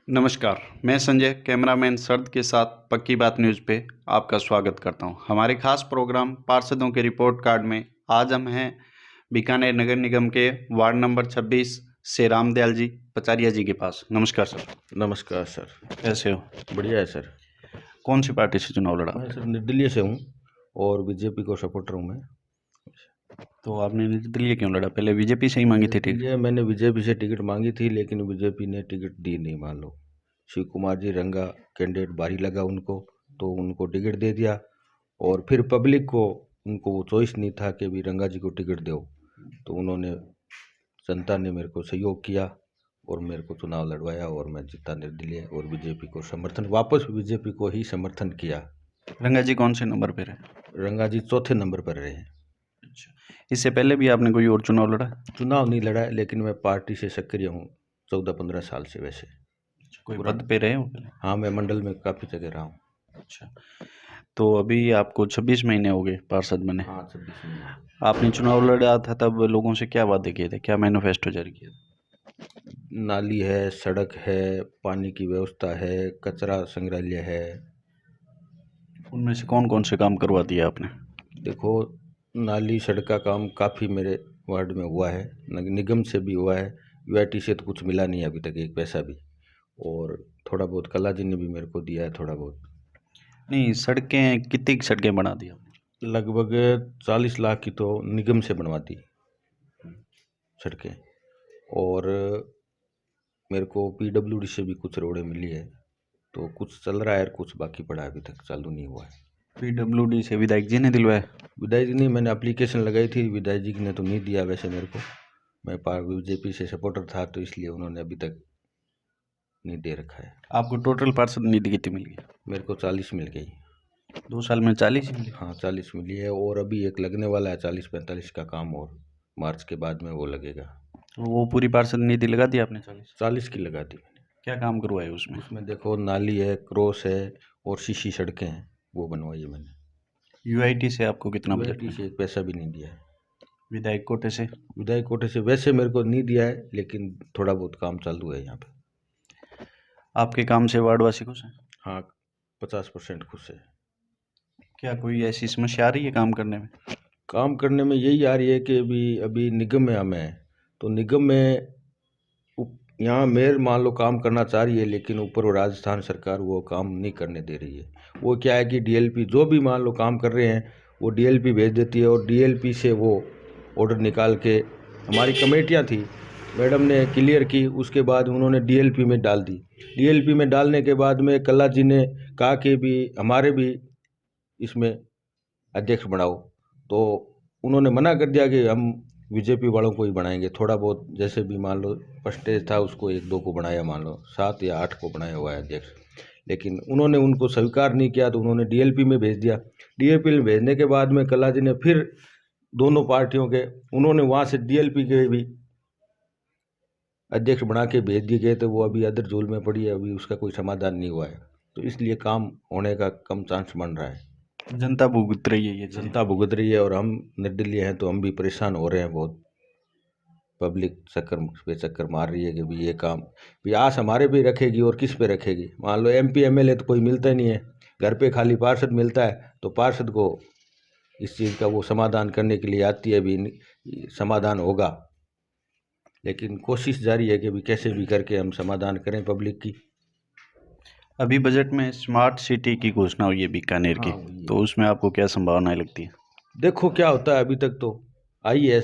नमस्कार, मैं संजय कैमरामैन शरद के साथ पक्की बात न्यूज़ पे आपका स्वागत करता हूं। हमारे खास प्रोग्राम पार्षदों के रिपोर्ट कार्ड में आज हम हैं बीकानेर नगर निगम के वार्ड नंबर 26 से रामदयाल जी पचारिया जी के पास। नमस्कार सर। नमस्कार सर। कैसे हो? बढ़िया है सर। कौन सी पार्टी से चुनाव लड़ा? मैं सर निर्दलीय से हूँ और बीजेपी को सपोर्टर हूँ मैं। तो आपने निर्दलीय क्यों लड़ा? पहले बीजेपी से ही मांगी थी टिकट? निर्दलीय मैंने बीजेपी से टिकट मांगी थी, लेकिन बीजेपी ने टिकट दी नहीं। मान लो शिव कुमार जी रंगा कैंडिडेट भारी लगा उनको, तो उनको टिकट दे दिया। और फिर पब्लिक को उनको वो चॉइस नहीं था कि भी रंगा जी को टिकट दो, तो उन्होंने जनता ने मेरे को सहयोग किया और मेरे को चुनाव लड़वाया और मैं जीता निर्दलीय, और बीजेपी को समर्थन, वापस बीजेपी को ही समर्थन किया। रंगा जी कौन से नंबर पे रहे? रंगा जी चौथे नंबर पर रहे। अच्छा, इससे पहले भी आपने कोई और चुनाव लड़ा? चुनाव नहीं लड़ा है, लेकिन मैं पार्टी से सक्रिय हूँ 14-15 साल से। वैसे कोई पूरा, पद पे रहे हो पहले? हाँ, मैं मंडल में काफ़ी जगह रहा हूँ। अच्छा, तो अभी आपको 26 महीने हो गए पार्षद बने। हाँ, 26 में। आपने चुनाव लड़ा था तब लोगों से क्या वादे किए थे? क्या मैनिफेस्टो जारी किया था? नाली है, सड़क है, पानी की व्यवस्था है, कचरा संग्रहालय है। उनमें से कौन-कौन से काम करवा दिए आपने? देखो, नाली सड़क का काम काफ़ी मेरे वार्ड में हुआ है, निगम से भी हुआ है। यूआईटी से तो कुछ मिला नहीं अभी तक, एक पैसा भी। और थोड़ा बहुत कला जी ने भी मेरे को दिया है, थोड़ा बहुत। नहीं, सड़कें कितनी सड़कें बना दी आपने? लगभग 40 लाख की तो निगम से बनवा दी सड़कें। और मेरे को पीडब्ल्यूडी से भी कुछ रोडें मिली है, तो कुछ चल रहा है और कुछ बाकी पड़ा है, अभी तक चालू नहीं हुआ है। पीडब्ल्यूडी से विधायक जी ने दिलवाया? विधायक जी ने, मैंने एप्लीकेशन लगाई थी, विधायक जी ने तो नहीं दिया वैसे मेरे को। मैं बीजेपी से सपोर्टर था, तो इसलिए उन्होंने अभी तक नहीं दे रखा है। आपको टोटल पार्षद निधि कितनी मिल गई? मेरे को 40 मिल गई। 2 साल में 40 ही मिली? हाँ, 40 मिली है, और अभी एक लगने वाला है 40-45 का काम, और मार्च के बाद में वो लगेगा। तो वो पूरी पार्षद निधि लगा दी आपने 40? 40 की लगा दी मैंने। क्या काम करवाए उसमें? उसमें देखो, नाली है, क्रॉस है, और सीसी सड़कें हैं, वो बनवाई है मैंने। यूआईटी से आपको कितना बजट यूआईटी मिला? से एक पैसा भी नहीं दिया है। विधायक कोटे से? विधायक कोटे से वैसे मेरे को नहीं दिया है, लेकिन थोड़ा बहुत काम चालू है यहाँ पे। आपके काम से वार्डवासी खुश हैं? हाँ, 50% खुश है। क्या कोई ऐसी समस्या आ रही है काम करने में? काम करने में यही आ रही है कि अभी निगम में हम हैं, तो निगम में यहाँ मेयर मान लो काम करना चाह रही है, लेकिन ऊपर वो राजस्थान सरकार वो काम नहीं करने दे रही है। वो क्या है कि डीएलपी जो भी मान लो काम कर रहे हैं, वो डीएलपी भेज देती है, और डीएलपी से वो ऑर्डर निकाल के, हमारी कमेटियाँ थी, मैडम ने क्लियर की, उसके बाद उन्होंने डीएलपी में डाल दी। डीएलपी में डालने के बाद में कल्ला जी ने कहा कि भी हमारे भी इसमें अध्यक्ष बनाओ, तो उन्होंने मना कर दिया कि हम बीजेपी वालों को ही बनाएंगे। थोड़ा बहुत जैसे भी मान लो परसेंटेज था, उसको 1-2 को बनाया, मान लो 7 या 8 को बनाया हुआ है अध्यक्ष, लेकिन उन्होंने उनको स्वीकार नहीं किया, तो उन्होंने डीएलपी में भेज दिया। डीएलपी में भेजने के बाद में कल्ला जी ने फिर दोनों पार्टियों के, उन्होंने वहाँ से डीएलपी के भी अध्यक्ष बना के भेज दिए गए, तो वो अभी अदर जोल में पड़ी है, अभी उसका कोई समाधान नहीं हुआ है, तो इसलिए काम होने का कम चांस बन रहा है। जनता भुगत रही है ये चीज़ें। जनता भुगत रही है, और हम निर्दलीय हैं तो हम भी परेशान हो रहे हैं बहुत। पब्लिक चक्कर पे चक्कर मार रही है कि भी ये काम भी आस हमारे पे रखेगी और किस पे रखेगी। मान लो एमपी एमएलए तो कोई मिलता ही नहीं है, घर पे खाली पार्षद मिलता है, तो पार्षद को इस चीज़ का वो समाधान करने के लिए आती है, भी समाधान होगा, लेकिन कोशिश जारी है कि भी कैसे भी करके हम समाधान करें पब्लिक की। अभी बजट में स्मार्ट सिटी की घोषणा हुई है बीकानेर की, हाँ, वही है। तो उसमें आपको क्या संभावनाएं लगती है? देखो क्या होता है, अभी तक तो आई है,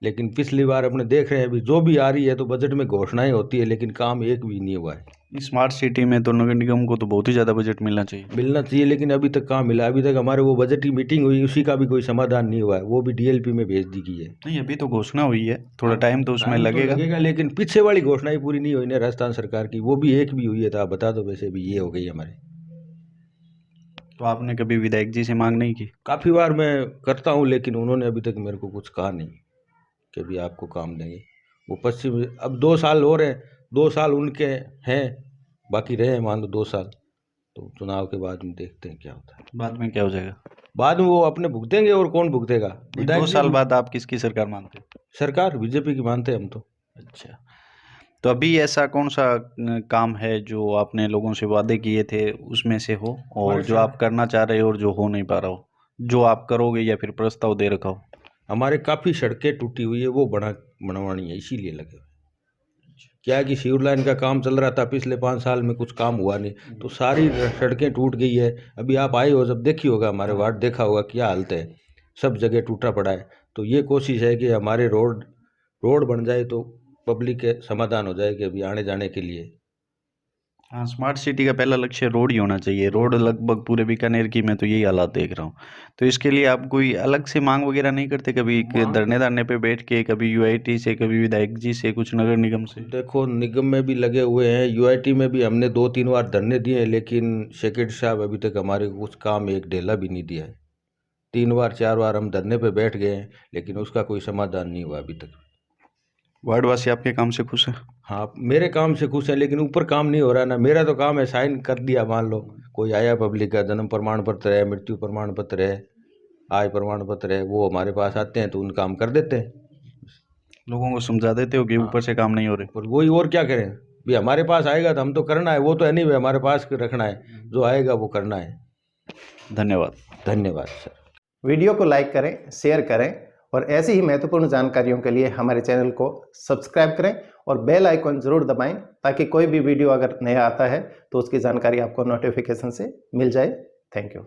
लेकिन पिछली बार अपने देख रहे हैं, अभी जो भी आ रही है तो बजट में घोषणाएं होती है, लेकिन काम एक भी नहीं हुआ है। स्मार्ट सिटी में तो नगर निगम को तो बहुत ही ज़्यादा बजट मिलना चाहिए। मिलना चाहिए, लेकिन अभी तक कहाँ मिला। अभी तक हमारे वो बजट की मीटिंग हुई, उसी का भी कोई समाधान नहीं हुआ है, वो भी डीएलपी में भेज दी गई है। नहीं, अभी तो घोषणा हुई है, थोड़ा टाइम तो उसमें टाइम तो लगेगा। लेकिन पीछे वाली घोषणा ही पूरी नहीं हुई ना राजस्थान सरकार की, वो भी एक भी हुई है तो आप बता दो, वैसे भी ये हो गई हमारे। तो आपने कभी विधायक जी से मांग नहीं की? काफ़ी बार मैं करता हूँ, लेकिन उन्होंने अभी तक मेरे को कुछ कहा नहीं कि भी आपको काम देंगे। वो पश्चिम, अब 2 साल हो रहे हैं, 2 साल उनके हैं, बाकी रहे मान लो 2 साल, तो चुनाव के बाद में देखते हैं क्या होता है। बाद में क्या हो जाएगा? बाद में वो अपने भुगतेंगे, और कौन भुगतेगा? नहीं, 2 साल बाद आप किसकी सरकार मानते हो? सरकार बीजेपी की मानते हैं हम तो। अच्छा, तो अभी ऐसा कौन सा काम है जो आपने लोगों से वादे किए थे उसमें से हो, और हमारे जो साथ आप करना चाह रहे हो और जो हो नहीं पा रहा हो, जो आप करोगे या फिर प्रस्ताव दे रखा हो? हमारे काफ़ी सड़कें टूटी हुई है, वो बनवानी है, इसीलिए लगे हुए। क्या है कि सीवर लाइन का काम चल रहा था पिछले 5 साल में, कुछ काम हुआ नहीं, तो सारी सड़कें टूट गई है। अभी आप आए हो, जब देखी होगा हमारे वार्ड, देखा होगा क्या हालत है, सब जगह टूटा पड़ा है। तो ये कोशिश है कि हमारे रोड रोड बन जाए तो पब्लिक के समाधान हो जाए कि अभी आने जाने के लिए। हाँ, स्मार्ट सिटी का पहला लक्ष्य रोड ही होना चाहिए। रोड लगभग पूरे बीकानेर की मैं तो यही हालात देख रहा हूँ। तो इसके लिए आप कोई अलग से मांग वगैरह नहीं करते कभी, कि मांग धरने पे बैठ के, कभी यूआईटी से, कभी विधायक जी से, कुछ नगर निगम से? देखो, निगम में भी लगे हुए हैं, यूआईटी में भी हमने 2-3 बार धरने दिए हैं, लेकिन सेक्रेटरी साहब अभी तक हमारे को कुछ काम एक ढेला भी नहीं दिया है। 3 बार 4 बार हम धरने पे बैठ गए हैं, लेकिन उसका कोई समाधान नहीं हुआ अभी तक। वार्डवासी आपके काम से खुश है? हाँ, मेरे काम से खुश हैं, लेकिन ऊपर काम नहीं हो रहा ना। मेरा तो काम है, साइन कर दिया, मान लो कोई आया पब्लिक का, जन्म प्रमाण पत्र है, मृत्यु प्रमाण पत्र है, आय प्रमाण पत्र है, वो हमारे पास आते हैं तो उनका काम कर देते हैं। लोगों को समझा देते हो कि हाँ, ऊपर से काम नहीं हो रहे? और वही, और क्या करें। भी हमारे पास आएगा तो हम तो करना है, वो तो एनीवे हमारे पास रखना है, जो आएगा वो करना है। धन्यवाद। धन्यवाद सर। वीडियो को लाइक करें, शेयर करें और ऐसी ही महत्वपूर्ण जानकारियों के लिए हमारे चैनल को सब्सक्राइब करें और बेल आइकन जरूर दबाएं, ताकि कोई भी वीडियो अगर नया आता है तो उसकी जानकारी आपको नोटिफिकेशन से मिल जाए। Thank you.